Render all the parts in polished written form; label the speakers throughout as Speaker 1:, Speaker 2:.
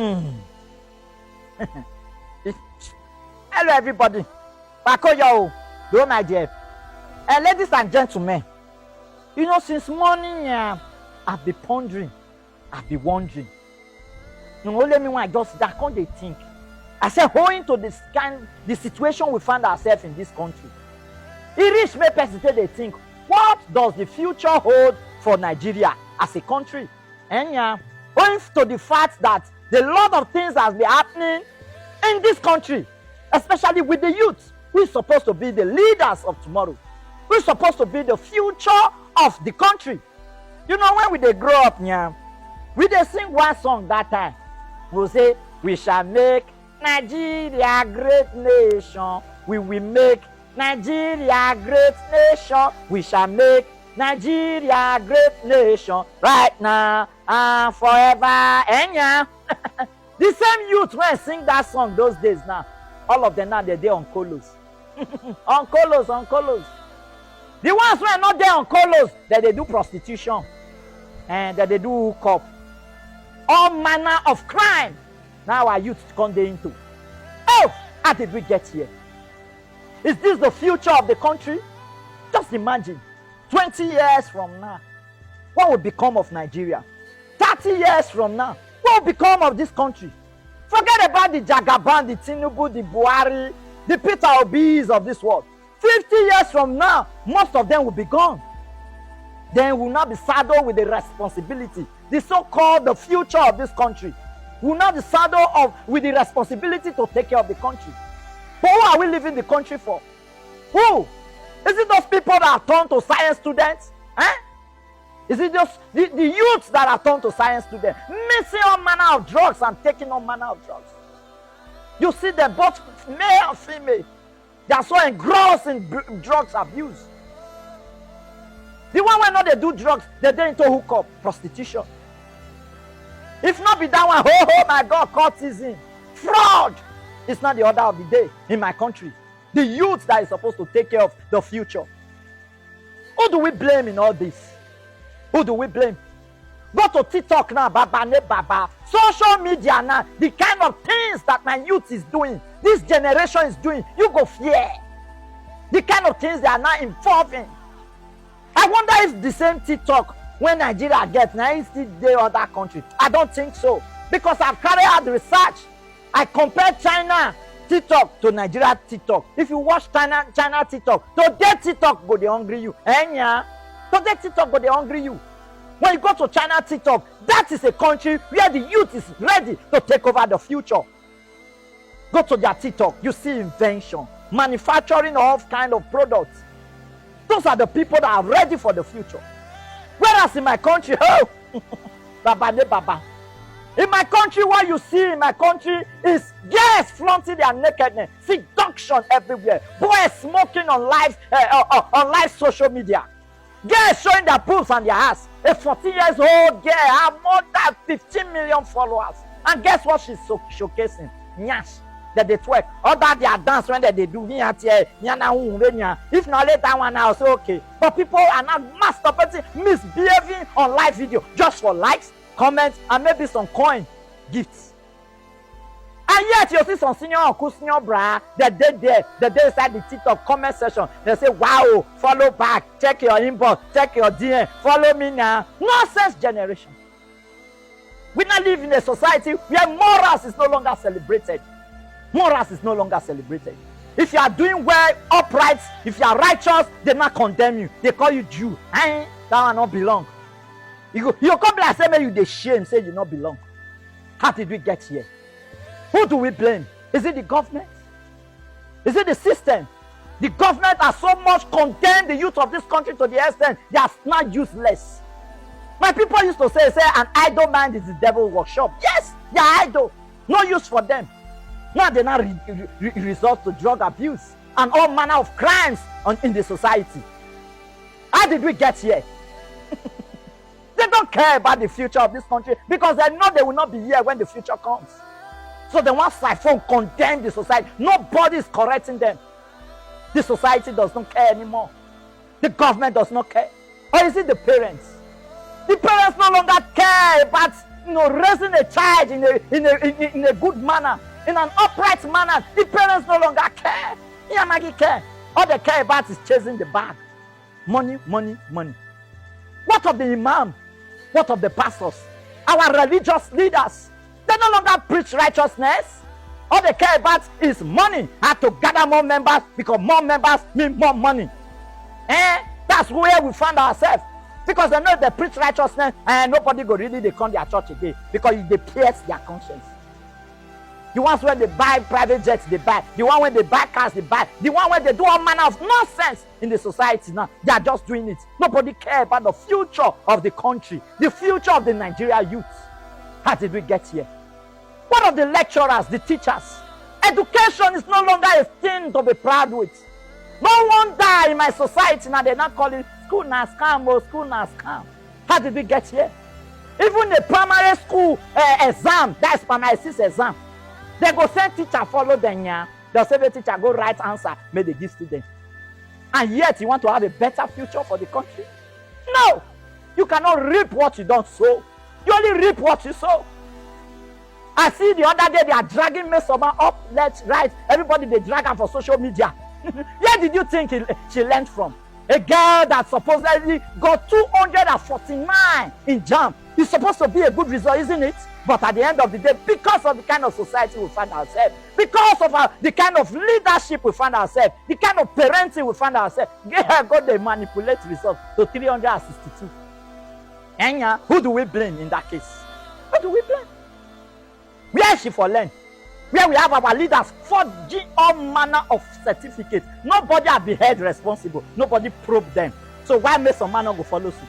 Speaker 1: Hello, everybody. Bakoyo, do my dear. And ladies and gentlemen, you know, since morning, I've been pondering, I've been wondering. You know, let me when I just that can't they think. I said, owing to the situation we find ourselves in this country, it reached me personally they think, what does the future hold for Nigeria as a country? And owing to the fact that a lot of things has been happening in this country, especially with the youth, we're supposed to be the leaders of tomorrow. We're supposed to be the future of the country. You know, when they grow up, we they sing one song that time. We'll say, we shall make Nigeria a great nation. We will make Nigeria a great nation. We shall make Nigeria a great nation right now and forever. And the same youth when sing that song those days now, all of them now they're there on colos. on colos. The ones who are not there on colos, that they do prostitution and that they do hookup. All manner of crime. Now our youth come there into. Oh, how did we get here? Is this the future of the country? Just imagine, 20 years from now, what will become of Nigeria? 30 years from now, what will become of this country? Forget about the Jagaban, the Tinubu, the Buhari, the Peter Obis of this world. 50 years from now, most of them will be gone. Then we will not be saddled with the responsibility, the so-called the future of this country. We will not be saddled with the responsibility to take care of the country. But who are we leaving the country for? Who? Is it those people that are turned to science students? Is it just the youths that are turned to science students, mixing all manner of drugs and taking all manner of drugs? You see them both male and female. They are so engrossed in drugs abuse. The one when not they do drugs, they're into hookup, prostitution. If not be that one, oh my God, cultism, fraud. It's not the order of the day in my country. The youth that is supposed to take care of the future. Who do we blame in all this? Who do we blame? Go to TikTok now, baba. Social media now, the kind of things that my youth is doing, this generation is doing, you go fear. The kind of things they are now involving. I wonder if the same TikTok when Nigeria gets, now it's still the other country. I don't think so. Because I've carried out the research. I compare China TikTok to Nigeria TikTok. If you watch China TikTok, today TikTok go they hungry you. Today TikTok go they hungry you. When you go to China TikTok, that is a country where the youth is ready to take over the future. Go to their TikTok, you see invention, manufacturing of kind of products. Those are the people that are ready for the future. Whereas in my country, baba. In my country, what you see in my country is girls flaunting their nakedness, seduction everywhere, boys smoking on live social media, girls showing their boobs and their ass. A 14-year-old girl has more than 15 million followers, and guess what she's showcasing? Nyash. That they twerk, or that their dance when they do if not later one now, so okay. But people are not masturbating, misbehaving on live video just for likes, comments, and maybe some coin gifts. And yet you see some senior uncle, senior bra, that they inside the TikTok comment section, they say, wow, follow back, check your inbox, check your DM, follow me now. Nonsense generation. We now live in a society where morals is no longer celebrated. Morals is no longer celebrated. If you are doing well, upright, if you are righteous, they not condemn you. They call you Jew. That one not belong. You come like say, man, you the shame, say you not belong. How did we get here? Who do we blame? Is it the government? Is it the system? The government has so much condemned the youth of this country to the extent they are not useless. My people used to say an idle mind is the devil's workshop. Yes, they are idle. No use for them. Now they now resort to drug abuse and all manner of crimes in the society. How did we get here? They don't care about the future of this country because they know they will not be here when the future comes. So they want siphon condemn the society. Nobody is correcting them. The society does not care anymore. The government does not care. Or is it the parents? The parents no longer care about raising a child in a good manner, in an upright manner. The parents no longer care. Yamagi care. All they care about is chasing the bag. Money, money, money. What of the imam? What of the pastors? Our religious leaders? They no longer preach righteousness. All they care about is money. Have to gather more members because more members mean more money. That's where we find ourselves. Because they know they preach righteousness and nobody go really they come their church again because they pierce their conscience. The ones where they buy private jets, they buy. The one when they buy cars, they buy. The one where they do all manner of nonsense in the society now. They are just doing it. Nobody cares about the future of the country, the future of the Nigeria youth. How did we get here? What of the lecturers, the teachers? Education is no longer a thing to be proud with. No wonder in my society now they're not calling school na scam or school na scam. How did we get here? Even the primary school exam, that's primary 6 exam. They go send teacher follow them, yeah. They'll say the teacher go write answer, may they give students. And yet you want to have a better future for the country? No! You cannot reap what you don't sow. You only reap what you sow. I see the other day they are dragging Mesoma up, left, right. Everybody they drag her for social media. Where did you think she learned from? A girl that supposedly got 249 in JAMB. It's supposed to be a good result, isn't it? But at the end of the day, because of the kind of society we find ourselves, because of the kind of leadership we find ourselves, the kind of parenting we find ourselves, God, they manipulate results to 362. And who do we blame in that case? Who do we blame? Where is she for learn? Where we have our leaders forging all manner of certificates. Nobody has been held responsible. Nobody probed them. So why may some man not go follow suit?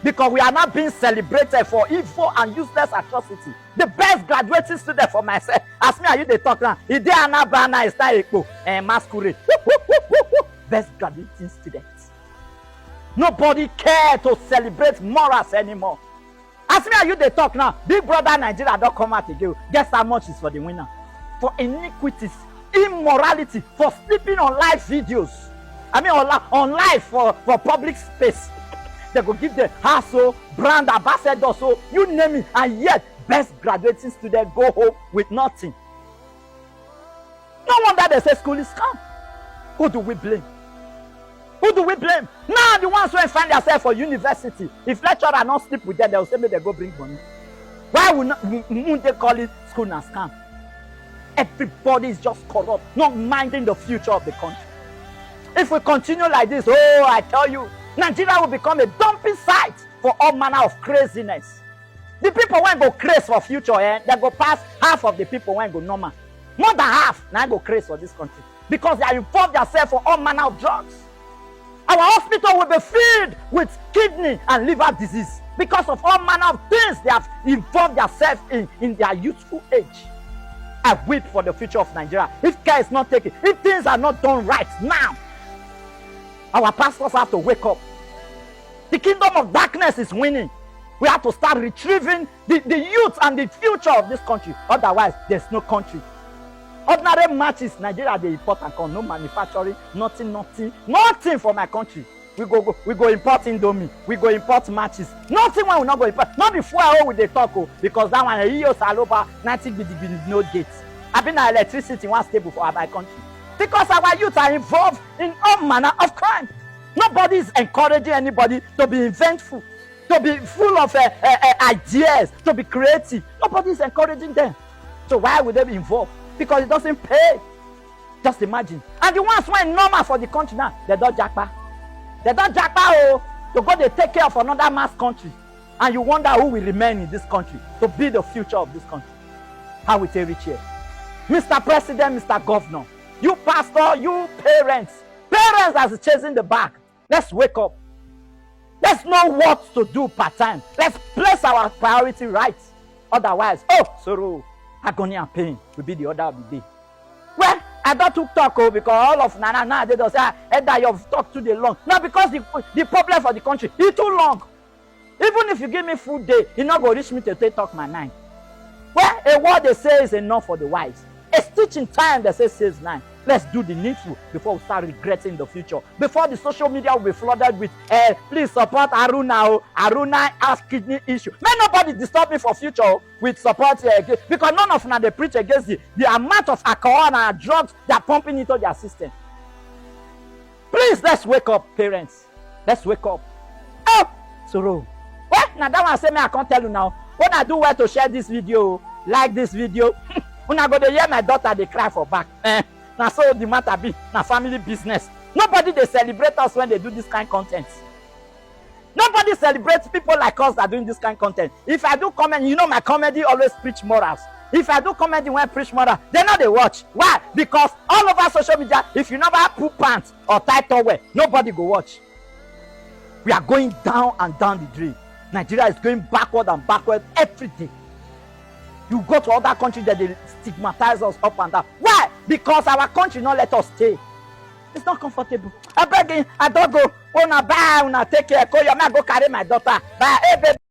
Speaker 1: Because we are not being celebrated for evil and useless atrocity. The best graduating student for myself. Ask me, are you the talk now? Is there an abana? Is that a masquerade? Best graduating students. Nobody cares to celebrate morals anymore. Ask me, are you the talk now? Big Brother Nigeria don't come out again. Guess how much is for the winner? For iniquities, immorality, for sleeping on live videos. I mean, on live for public space. They go give the hustle, brand ambassador, so you name it, and yet best graduating student go home with nothing. No wonder they say school is scam. Who do we blame? Who do we blame? Now the ones who find themselves for university. If lecturer not sleep with them, they will say maybe they go bring money. Why wouldn't they call it school na scam? Everybody is just corrupt, not minding the future of the country. If we continue like this, oh, I tell you, Nigeria will become a dumping site for all manner of craziness. The people won't go crazy for future, they go past half of the people won't go normal. More than half now go crazy for this country because they are involved themselves for all manner of drugs. Our hospital will be filled with kidney and liver disease because of all manner of things they have involved themselves in their youthful age. I weep for the future of Nigeria. If care is not taken, if things are not done right now, our pastors have to wake up. The kingdom of darkness is winning. We have to start retrieving the youth and the future of this country. Otherwise, there's no country. Ordinary matches, Nigeria, they import and come. No manufacturing, nothing for my country. We go import Indomie. We go import matches. Nothing when we not go import. Not before we they talk, because that one, years all over, 90 no gates. I've been an electricity one stable for my country. Because our youth are involved in all manner of crime. Nobody is encouraging anybody to be inventful, to be full of ideas, to be creative. Nobody is encouraging them. So why would they be involved? Because it doesn't pay. Just imagine. And the ones who are normal for the country now, they don't jackpot. They don't jackpot to go they take care of another mass country. And you wonder who will remain in this country to be the future of this country. How will they reach here? Mr. President, Mr. Governor, you pastor, you parents are chasing the bag. Let's wake up. Let's know what to do part-time. Let's place our priority right. Otherwise, sorrow, agony and pain will be the order of the day. Well, I don't talk because all of Nana they don't say that you've talked too long. Now because the problem for the country is too long. Even if you give me full day, it's not going to reach me to talk my nine. Well, a word they say is enough for the wise. A stitch in time they say saves 9. Let's do the needful before we start regretting the future. Before the social media will be flooded with, please support Aruna. Aruna has kidney issue. May nobody disturb me for future with support because none of them they preach against the amount of alcohol and drugs they are pumping into their system. Please, let's wake up, parents. Let's wake up. Oh, sorrow. What? Now that one say me, I can't tell you now. When I do well to share this video, like this video, when I go to hear my daughter, they cry for back. Now so the matter be, now family business. Nobody they celebrate us when they do this kind of content. Nobody celebrates people like us that are doing this kind of content. If I do comedy, you know my comedy always preach morals. If I do comedy when I preach moral, they know they watch. Why? Because all over social media, if you never put pants or tie towel, nobody go watch. We are going down and down the drain. Nigeria is going backward and backward every day. You go to other countries that they stigmatize us up and down. Why? Because our country not let us stay. It's not comfortable. I beg you, I don't go. Una buy, una take care. Go, you might go carry my daughter. Bye, hey, baby.